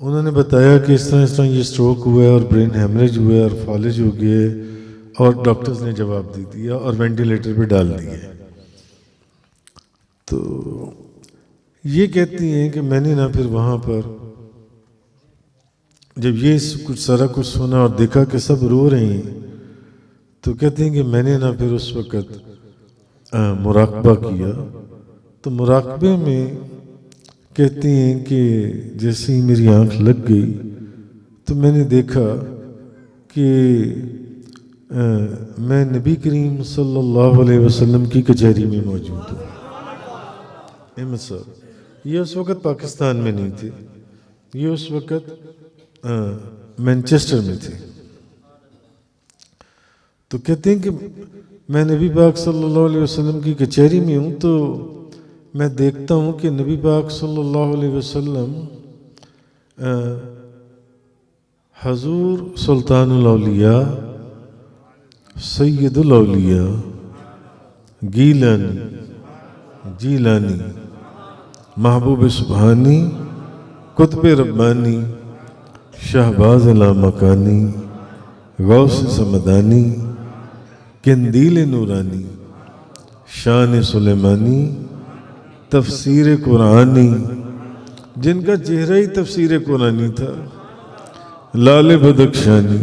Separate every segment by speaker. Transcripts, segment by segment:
Speaker 1: انہوں نے بتایا کہ اس طرح یہ سٹروک ہوا ہے اور برین ہیمریج ہوا ہے اور فالج ہو گیا ہے، اور ڈاکٹرز نے جواب دے دیا اور وینٹیلیٹر پہ ڈال دیے۔ تو یہ کہتی ہیں کہ میں نے نہ پھر وہاں پر جب یہ کچھ سارا کچھ سنا اور دیکھا کہ سب رو رہے ہیں، تو کہتے ہیں کہ میں نے نہ پھر اس وقت مراقبہ کیا۔ تو مراقبے میں کہتی ہیں کہ جیسے ہی میری آنکھ لگ گئی تو میں نے دیکھا کہ میں نبی کریم صلی اللہ علیہ وسلم کی کچہری میں موجود ہوں۔ احمد صاحب یہ اس وقت پاکستان میں نہیں تھے، یہ اس وقت مینچسٹر میں تھے۔ تو کہتے ہیں کہ میں نبی پاک صلی اللہ علیہ وسلم کی کچہری میں ہوں، تو میں دیکھتا ہوں کہ نبی پاک صلی اللہ علیہ وسلم حضور سلطان الاولیاء سید الاولیاء گیلانی جیلانی محبوب سبحانی قطب ربانی شہباز لامکانی غوث سمدانی قندیل نورانی شان سلیمانی تفسیر قرآنی، جن کا چہرہ ہی تفسیر قرآنی تھا، لال بدخشانی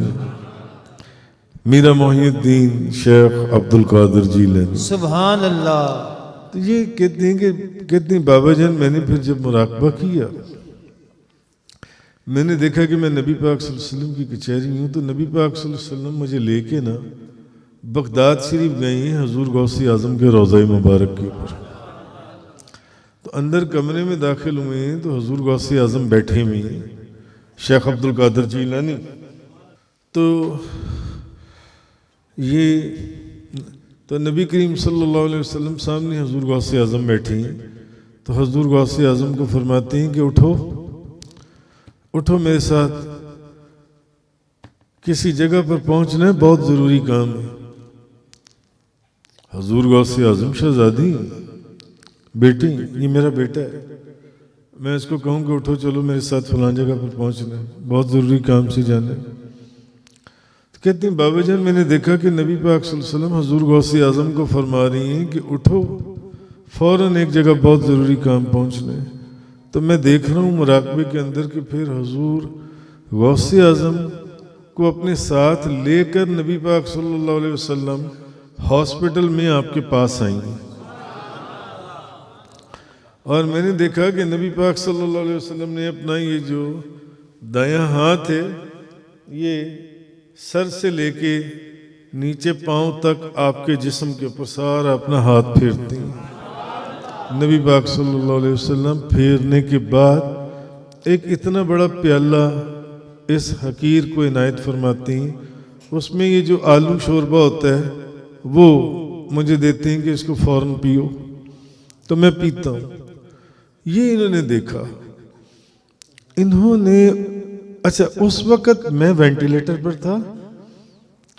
Speaker 1: میرا محی الدین شیخ عبد القادر جیلانی،
Speaker 2: سبحان اللہ۔
Speaker 1: تو یہ کہتے ہیں کہ کہتے ہیں بابا جان میں نے پھر جب مراقبہ کیا میں نے دیکھا کہ میں نبی پاک صلی اللہ علیہ وسلم کی کچہری میں ہوں، تو نبی پاک صلی اللہ علیہ وسلم مجھے لے کے نا بغداد شریف گئے ہیں حضور غوث اعظم کے روضہ مبارک کے اوپر۔ تو اندر کمرے میں داخل ہوئے ہیں تو حضور غوث اعظم بیٹھے ہوئے ہیں شیخ عبد القادر جیلانی۔ تو یہ تو نبی کریم صلی اللہ علیہ وسلم سامنے حضور غوث اعظم بیٹھے ہیں، تو حضور غوث اعظم کو فرماتے ہیں کہ اٹھو اٹھو میرے ساتھ، کسی جگہ پر پہنچنا ہے، بہت ضروری کام ہے۔ حضور غوث اعظم شہزادی بیٹی، یہ میرا بیٹا ہے، میں اس کو کہوں کہ اٹھو چلو میرے ساتھ فلان جگہ پر پہنچنا ہے، بہت ضروری کام سے جانا ہے۔ کہتے ہیں بابا جان میں نے دیکھا کہ نبی پاک صلی اللہ علیہ وسلم حضور غوث اعظم کو فرما رہی ہیں کہ اٹھو فوراً ایک جگہ بہت ضروری کام پہنچنا ہے۔ تو میں دیکھ رہا ہوں مراقبے کے اندر کہ پھر حضور غوث اعظم کو اپنے ساتھ لے کر نبی پاک صلی اللہ علیہ وسلم ہاسپٹل میں آپ کے پاس آئیں گے، اور میں نے دیکھا کہ نبی پاک صلی اللہ علیہ وسلم نے اپنا یہ جو دایاں ہاتھ ہے یہ سر سے لے کے نیچے پاؤں تک آپ کے جسم کے اوپر سارا اپنا ہاتھ پھیرتے ہیں۔ نبی پاک صلی اللہ علیہ وسلم پھیرنے کے بعد ایک اتنا بڑا پیالہ اس حقیر کو عنایت فرماتے ہیں، اس میں یہ جو آلو شوربہ ہوتا ہے وہ مجھے دیتے ہیں کہ اس کو فوراً پیو، تو میں پیتا ہوں۔ یہ انہوں نے دیکھا، انہوں نے اچھا اس وقت میں وینٹیلیٹر پر تھا،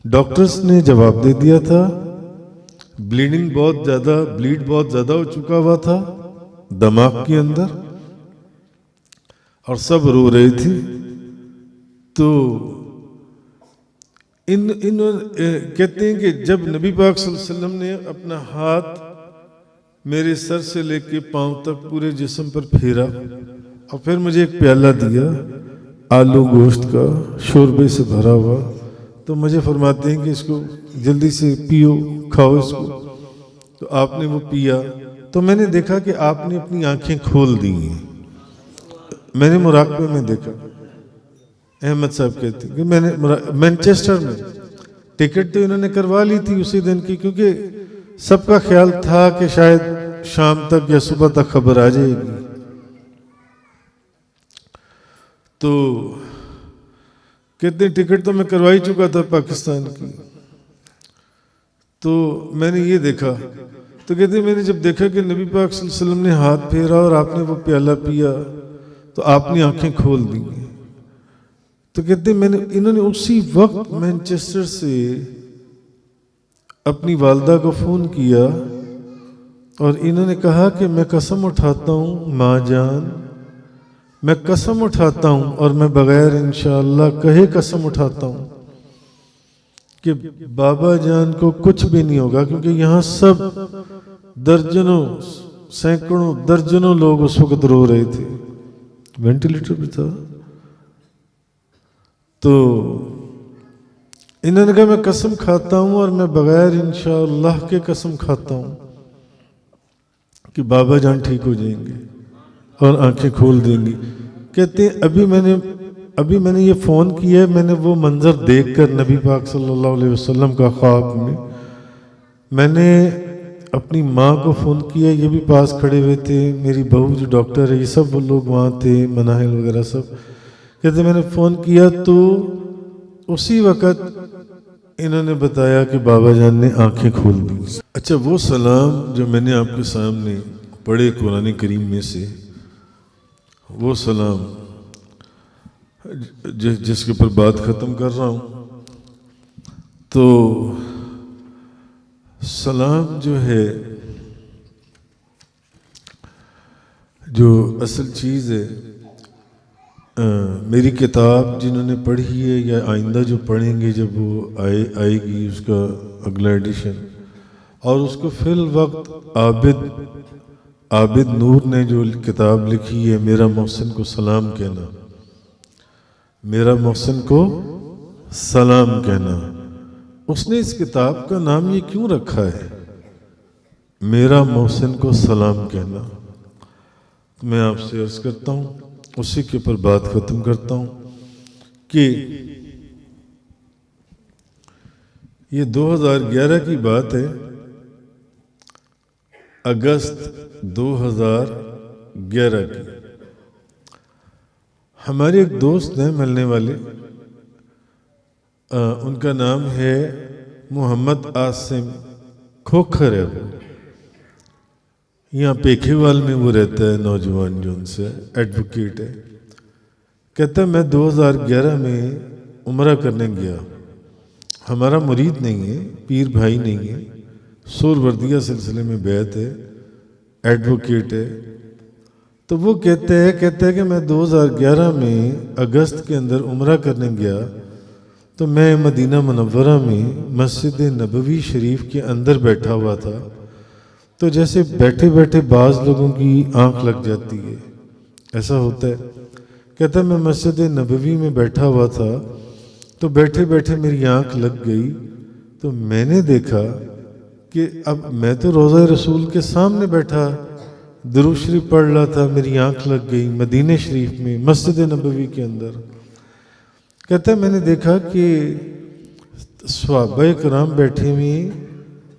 Speaker 1: ڈاکٹرز نے جواب دے دیا تھا، بلیڈ بہت زیادہ ہو چکا ہوا تھا دماغ کے اندر، اور سب رو رہے تھے۔ تو کہتے ہیں کہ جب نبی پاک صلی اللہ علیہ وسلم نے اپنا ہاتھ میرے سر سے لے کے پاؤں تک پورے جسم پر پھیرا اور پھر مجھے ایک پیالہ دیا آلو گوشت کا شوربے سے بھرا ہوا، تو مجھے فرماتے ہیں کہ اس کو جلدی سے پیو، کھاؤ اس کو۔ تو آپ نے وہ پیا، تو میں نے دیکھا کہ آپ نے اپنی آنکھیں کھول دی ہیں۔ میں نے مراقبے میں دیکھا، احمد صاحب کہتے ہیں کہ میں نے مینچسٹر میں ٹکٹ تو انہوں نے کروا لی تھی اسی دن کی، کیونکہ سب کا خیال تھا کہ شاید شام تک یا صبح تک خبر آ جائے گی۔ تو کہتے ہیں ٹکٹ تو میں کروائی چکا تھا پاکستان کی۔ تو میں نے یہ دیکھا، تو کہتے ہیں میں نے جب دیکھا کہ نبی پاک صلی اللہ علیہ وسلم نے ہاتھ پھیرا اور آپ نے وہ پیالہ پیا تو آپ نے آنکھیں کھول دی۔ تو کہتے ہیں انہوں نے اسی وقت مینچسٹر سے اپنی والدہ کو فون کیا اور انہوں نے کہا کہ میں قسم اٹھاتا ہوں ماں جان میں قسم اٹھاتا ہوں اور میں بغیر انشاءاللہ کہے قسم اٹھاتا ہوں کہ بابا جان کو کچھ بھی نہیں ہوگا، کیونکہ یہاں سب درجنوں سینکڑوں درجنوں لوگ اس وقت رو رہے تھے، وینٹیلیٹر بھی تھا. تو انہوں نے کہا میں قسم کھاتا ہوں اور میں بغیر انشاءاللہ کے قسم کھاتا ہوں کہ بابا جان ٹھیک ہو جائیں گے اور آنکھیں کھول دیں گی. کہتے ہیں ابھی میں نے یہ فون کیا ہے، میں نے وہ منظر دیکھ کر نبی پاک صلی اللہ علیہ وسلم کا خواب میں نے اپنی ماں کو فون کیا، یہ بھی پاس کھڑے ہوئے تھے، میری بہو جو ڈاکٹر ہے، یہ سب وہ لوگ وہاں تھے، مناہل وغیرہ سب. کہتے میں نے فون کیا تو اسی وقت انہوں نے بتایا کہ بابا جان نے آنکھیں کھول دی. اچھا، وہ سلام جو میں نے آپ کے سامنے پڑھے قرآن کریم میں سے، وہ سلام جس کے اوپر بات ختم کر رہا ہوں، تو سلام جو ہے، جو اصل چیز ہے، میری کتاب جنہوں نے پڑھی ہے یا آئندہ جو پڑھیں گے جب وہ آئے گی اس کا اگلا ایڈیشن، اور اس کو فی الوقت عابد نور نے جو کتاب لکھی ہے، میرا محسن کو سلام کہنا، میرا محسن کو سلام کہنا، اس نے اس کتاب کا نام یہ کیوں رکھا ہے، میرا محسن کو سلام کہنا. میں آپ سے عرض کرتا ہوں، اسی کے اوپر بات ختم کرتا ہوں کہ یہ 2011 کی بات ہے، اگست 2011 کی. ہمارے ایک دوست ہیں ملنے والے، ان کا نام ہے محمد عاصم، کھوکھر ہے، وہ یہاں پیکھے وال میں وہ رہتا ہے، نوجوان جو ان سے ایڈوکیٹ ہے. کہتا ہے میں 2011 میں عمرہ کرنے گیا، ہمارا مرید نہیں ہے، پیر بھائی نہیں ہے، سور وردیہ سلسلے میں بیعت ہے، ایڈوکیٹ ہے. تو وہ کہتے ہیں کہ میں 2011 میں اگست کے اندر عمرہ کرنے گیا تو میں مدینہ منورہ میں مسجد نبوی شریف کے اندر بیٹھا ہوا تھا. تو جیسے بیٹھے بیٹھے بعض لوگوں کی آنکھ لگ جاتی ہے، ایسا ہوتا ہے. کہتا ہے میں مسجد نبوی میں بیٹھا ہوا تھا تو بیٹھے بیٹھے میری آنکھ لگ گئی، تو میں نے دیکھا کہ اب میں تو روضہ رسول کے سامنے بیٹھا درود شریف پڑھ رہا تھا، میری آنکھ لگ گئی مدینہ شریف میں مسجد نبوی کے اندر. کہتا ہے میں نے دیکھا کہ صحابہ کرام بیٹھے ہوئے ہیں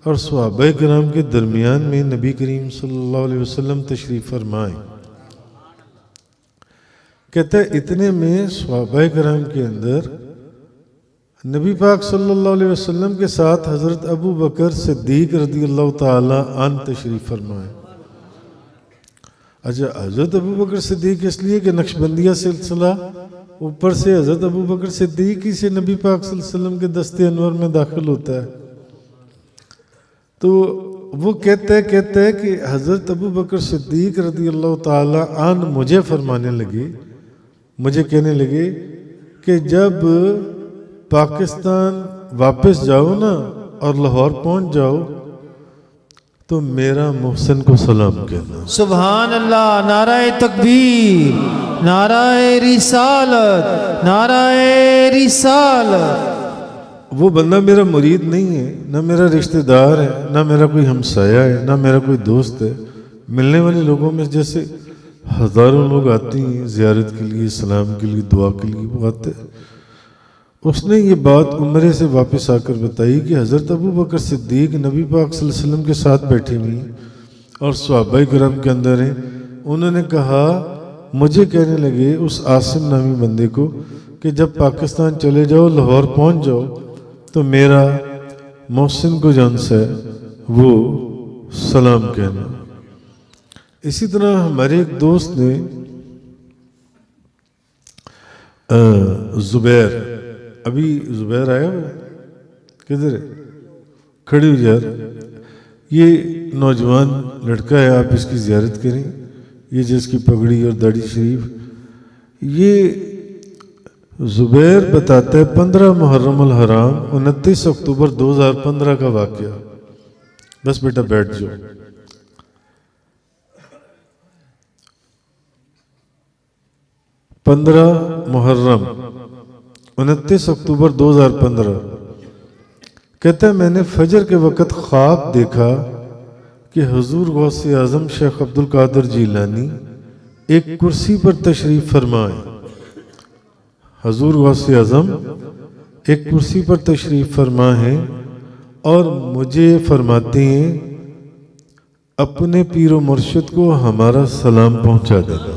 Speaker 1: اور صحابہ کرام کے درمیان میں نبی کریم صلی اللہ علیہ وسلم تشریف فرمائے. کہتا ہے اتنے میں صحابہ کرام کے اندر نبی پاک صلی اللہ علیہ وسلم کے ساتھ حضرت ابو بکر صدیق رضی اللہ تعالی عنہ تشریف فرمائے. اچھا، حضرت ابو بکر صدیق اس لیے کہ نقشبندیہ سلسلہ اوپر سے حضرت ابو بکر صدیق ہی سے نبی پاک صلی اللہ علیہ وسلم کے دست انور میں داخل ہوتا ہے. تو وہ کہتے ہیں کہ حضرت ابو بکر صدیق رضی اللہ تعالی عنہ مجھے فرمانے لگے، مجھے کہنے لگے کہ جب پاکستان واپس جاؤ نا اور لاہور پہنچ جاؤ تو میرا محسن کو سلام کہنا.
Speaker 2: سبحان اللہ، نعرہ تکبیر، نعرہ رسالت، نعرہ رسالت.
Speaker 1: وہ بندہ میرا مرید نہیں ہے، نہ میرا رشتہ دار ہے، نہ میرا کوئی ہمسایہ ہے، نہ میرا کوئی دوست ہے. ملنے والے لوگوں میں جیسے ہزاروں لوگ آتے ہیں زیارت کے لیے، سلام کے لیے، دعا کے لیے، وہ آتے ہیں. اس نے یہ بات عمرے سے واپس آ کر بتائی کہ حضرت ابو بکر صدیق نبی پاک صلی اللہ علیہ وسلم کے ساتھ بیٹھے ہوئے ہیں اور صحابہ کرام کے اندر ہیں. انہوں نے کہا، مجھے کہنے لگے اس عاصم نامی بندے کو کہ جب پاکستان چلے جاؤ، لاہور پہنچ جاؤ تو میرا محسن کو جان سے وہ سلام کہنا. اسی طرح ہمارے ایک دوست نے زبیر، ابھی زبیر آیا ہوا کدھر ہے؟ کھڑی ہوئی یار، یہ نوجوان لڑکا ہے، آپ اس کی زیارت کریں. یہ جس کی پگڑی اور داڑھی شریف یہ زبیر بتاتا ہے 15 محرم الحرام 29 اکتوبر 2015 کا واقعہ. بس بیٹا بیٹھ جاؤ. پندرہ محرم 29 اکتوبر 2015 کہتا ہے میں نے فجر کے وقت خواب دیکھا کہ حضور غوث اعظم شیخ عبد القادر جیلانی ایک کرسی پر تشریف فرمائے. حضور غوث اعظم ایک کرسی پر تشریف فرما ہیں اور مجھے فرماتے ہیں اپنے پیر و مرشد کو ہمارا سلام پہنچا دینا.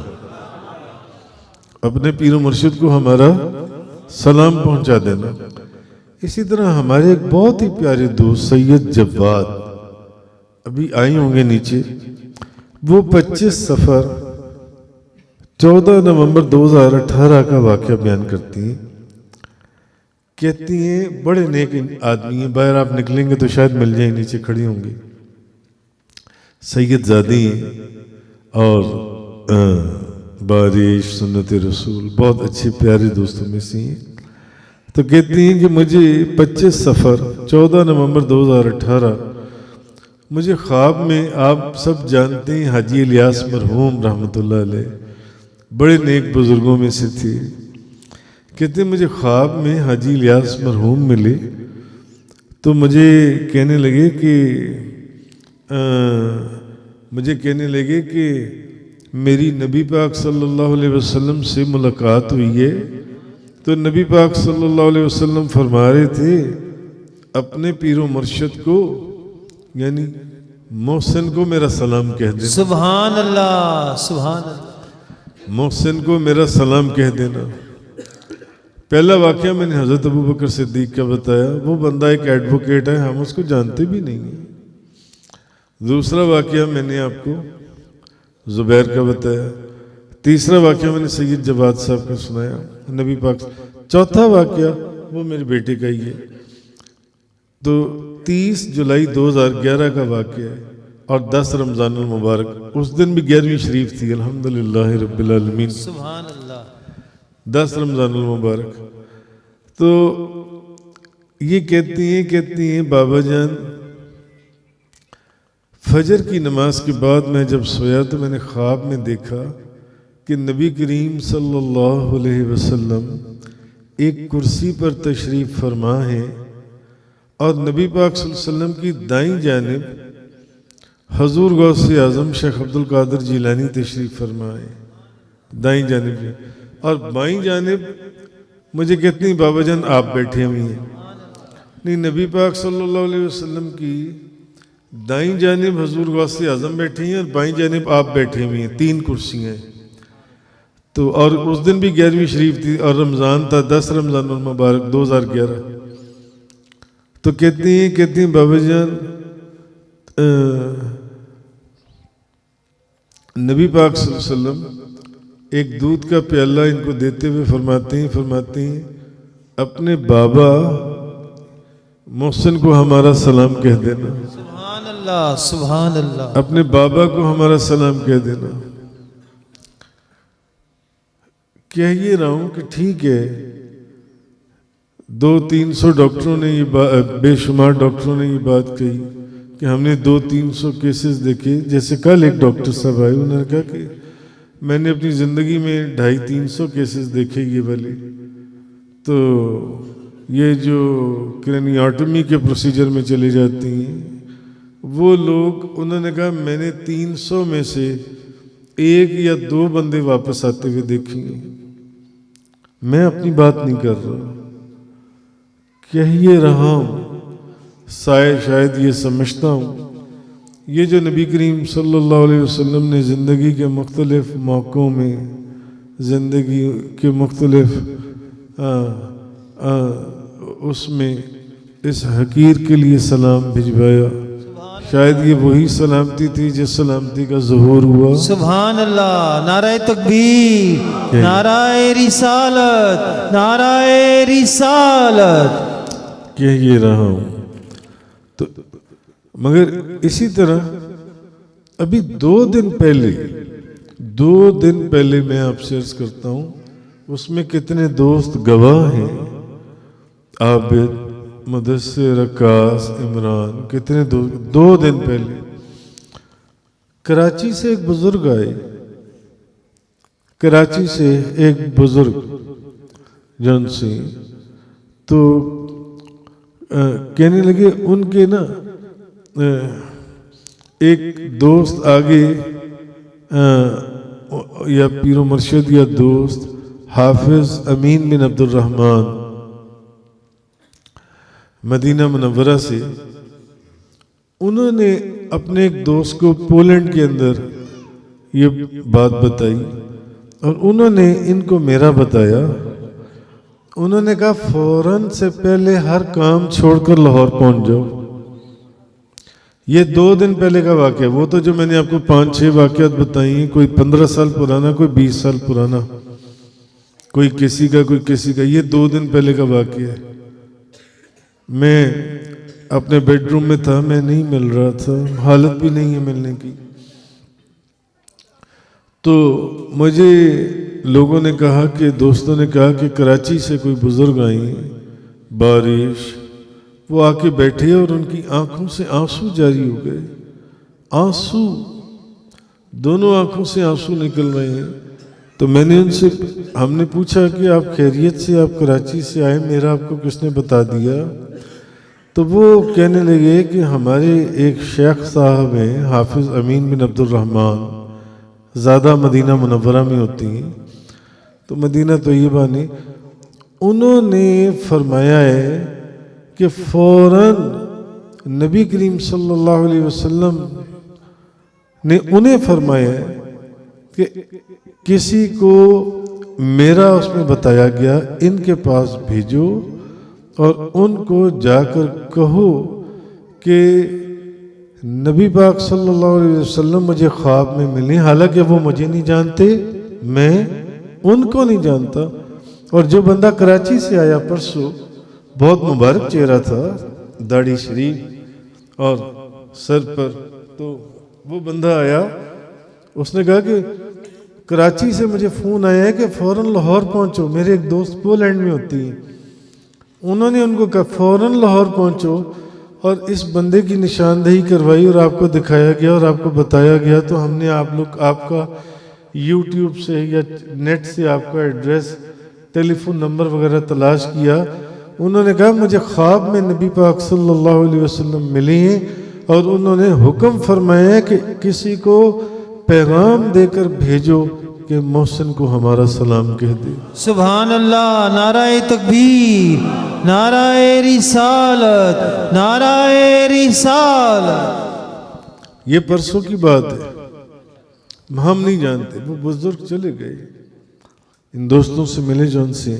Speaker 1: اپنے پیر و مرشد کو ہمارا سلام پہنچا دینا. اسی طرح ہمارے ایک بہت ہی پیارے دوست سید جواد ابھی آئی ہوں گے نیچے، وہ 25 صفر 14 نومبر 2018 کا واقعہ بیان کرتی ہیں. کہتی ہیں بڑے نیک آدمی ہیں، باہر آپ نکلیں گے تو شاید مل جائیں، نیچے کھڑی ہوں گی. سید زادی ہیں اور بارش سنت رسول بہت اچھے پیارے دوستوں میں سے ہیں. تو کہتی ہیں کہ مجھے 25 صفر 14 نومبر 2018 مجھے خواب میں، آپ سب جانتے ہیں حاجی الیاس مرحوم رحمۃ اللہ علیہ بڑے نیک بزرگوں میں سے تھے. کہتے ہیں مجھے خواب میں حاجی الیاس مرحوم ملے تو مجھے کہنے لگے کہ میری نبی پاک صلی اللہ علیہ وسلم سے ملاقات ہوئی ہے. تو نبی پاک صلی اللہ علیہ وسلم فرما رہے تھے اپنے پیر و مرشد کو یعنی محسن کو میرا سلام کہہ دینا.
Speaker 2: سبحان اللہ سبحان اللہ.
Speaker 1: محسن کو میرا سلام کہہ دینا. پہلا واقعہ میں نے حضرت ابوبکر صدیق کا بتایا، وہ بندہ ایک ایڈوکیٹ ہے، ہم اس کو جانتے بھی نہیں ہیں. دوسرا واقعہ میں نے آپ کو زبیر کا بتایا. تیسرا واقعہ میں نے سید جواد صاحب کا سنایا نبی پاک. چوتھا واقعہ وہ میرے بیٹے کا ہی ہے. تو 30 جولائی 2011 کا واقعہ ہے اور 10 رمضان المبارک. اس دن بھی 11ویں شریف تھی الحمدللہ رب العالمین.
Speaker 2: سبحان اللہ.
Speaker 1: 10 رمضان المبارک. تو یہ کہتی ہیں بابا جان فجر کی نماز کے بعد میں جب سویا تو میں نے خواب میں دیکھا کہ نبی کریم صلی اللہ علیہ وسلم ایک کرسی پر تشریف فرما ہیں اور نبی پاک صلی اللہ علیہ وسلم کی دائیں جانب حضور غوث اعظم شیخ عبد القادر جیلانی تشریف فرمائے دائیں جانب، اور بائیں جانب مجھے کہتی ہیں بابا جان آپ بیٹھے ہوئی ہیں. نہیں، نبی پاک صلی اللہ علیہ وسلم کی دائیں جانب حضور غوث اعظم بیٹھے ہیں اور بائیں جانب آپ بیٹھے ہوئی ہیں، 3 کرسیاں ہیں. تو اور اس دن بھی 11ویں شریف تھی اور رمضان تھا 10 رمضان المبارک 2011. تو کہتی ہیں بابا جان نبی پاک صلی اللہ علیہ وسلم ایک دودھ کا پیالہ ان کو دیتے ہوئے فرماتے ہیں اپنے بابا محسن کو ہمارا سلام کہہ دینا.
Speaker 2: سبحان اللہ سبحان اللہ. اپنے
Speaker 1: بابا کو ہمارا سلام کہہ دینا. کہہ یہ رہا ہوں کہ ٹھیک ہے 200-300 ڈاکٹروں نے یہ بے شمار ڈاکٹروں نے یہ بات کہی کہ ہم نے 200-300 کیسز دیکھے. جیسے کل ایک ڈاکٹر صاحب آئے، انہوں نے کہا کہ میں نے اپنی زندگی میں 250-300 کیسز دیکھے یہ والے. تو یہ جو کرینیاٹمی کے پروسیجر میں چلے جاتے ہیں وہ لوگ، انہوں نے کہا میں نے 300 میں سے 1 یا 2 بندے واپس آتے ہوئے دیکھیں گے. میں اپنی بات نہیں کر رہا، کہہ یہ رہا ہوں، شاید یہ سمجھتا ہوں یہ جو نبی کریم صلی اللہ علیہ وسلم نے زندگی کے مختلف موقعوں میں زندگی کے مختلف اس میں اس حقیر کے لیے سلام بھجوایا، شاید یہ وہی سلامتی تھی جس سلامتی کا ظہور ہوا.
Speaker 2: سبحان اللہ. نعرہ تکبیر، نعرہ رسالت، نعرہ رسالت.
Speaker 1: کہہ یہ رہا ہوں. تو مگر اسی طرح ابھی 2 دن پہلے میں آپ سے عرض کرتا ہوں اس میں کتنے دوست گواہ ہیں، عابد، مدثر، رکاس، عمران، کتنے دوست. 2 دن پہلے کراچی سے ایک بزرگ آئے، کراچی سے ایک بزرگ جن سے تو کہنے لگے ان کے نا ایک دوست آگے یا پیر و مرشد یا دوست حافظ امین بن عبد الرحمن مدینہ منورہ سے، انہوں نے اپنے ایک دوست کو پولینڈ کے اندر یہ بات بتائی اور انہوں نے ان کو میرا بتایا. انہوں نے کہا فوراً سے پہلے ہر کام چھوڑ کر لاہور پہنچ جاؤ. یہ 2 دن پہلے کا واقعہ، وہ تو جو میں نے آپ کو 5-6 واقعات بتائی ہیں، کوئی 15 سال پرانا، کوئی 20 سال پرانا، کوئی کسی کا کوئی کسی کا. یہ 2 دن پہلے کا واقعہ ہے. میں اپنے بیڈ روم میں تھا، میں نہیں مل رہا تھا، حالت بھی نہیں ہے ملنے کی. تو مجھے لوگوں نے کہا کہ دوستوں نے کہا کہ کراچی سے کوئی بزرگ آئیں، بارش، وہ آ کے بیٹھے اور ان کی آنکھوں سے آنسو جاری ہو گئے. آنسو، دونوں آنکھوں سے آنسو نکل رہے ہیں. تو میں نے ان سے، ہم نے پوچھا کہ آپ خیریت سے، آپ کراچی سے آئے، میرا آپ کو کس نے بتا دیا؟ تو وہ کہنے لگے کہ ہمارے ایک شیخ صاحب ہیں، حافظ امین بن عبد الرحمن، زیادہ مدینہ منورہ میں ہوتی ہیں، تو مدینہ طیبہ نے، انہوں نے فرمایا ہے کہ فوراً نبی کریم صلی اللہ علیہ وسلم نے انہیں فرمایا ہے کہ کسی کو میرا اس میں بتایا گیا، ان کے پاس بھیجو اور ان کو جا کر کہو کہ نبی پاک صلی اللہ علیہ وسلم مجھے خواب میں ملے، حالانکہ وہ مجھے نہیں جانتے، میں ان کو نہیں جانتا. اور جو بندہ کراچی سے آیا پرسوں، بہت مبارک چہرہ تھا، داڑھی شریف اور سر پر، تو وہ بندہ آیا، اس نے کہا کہ کراچی سے مجھے فون آیا ہے کہ فوراً لاہور پہنچو، میرے ایک دوست پولینڈ میں ہوتی ہیں. انہوں نے ان کو کہا فوراً لاہور پہنچو، اور اس بندے کی نشاندہی کروائی اور آپ کو دکھایا گیا اور آپ کو بتایا گیا. تو ہم نے آپ کا یوٹیوب سے یا نیٹ سے آپ کا ایڈریس، ٹیلی فون نمبر وغیرہ تلاش کیا. انہوں نے کہا مجھے خواب میں نبی پاک صلی اللہ علیہ وسلم ملے ہیں اور انہوں نے حکم فرمایا کہ کسی کو پیغام دے کر بھیجو کہ محسن کو ہمارا سلام کہہ دے.
Speaker 2: سبحان اللہ، نعرہ تکبیر، نعرہ رسالت، نعرہ رسالت.
Speaker 1: یہ پرسوں کی بات ہے، ہم نہیں جانتے. وہ بزرگ چلے گئے، ان دوستوں سے ملے جو ان سے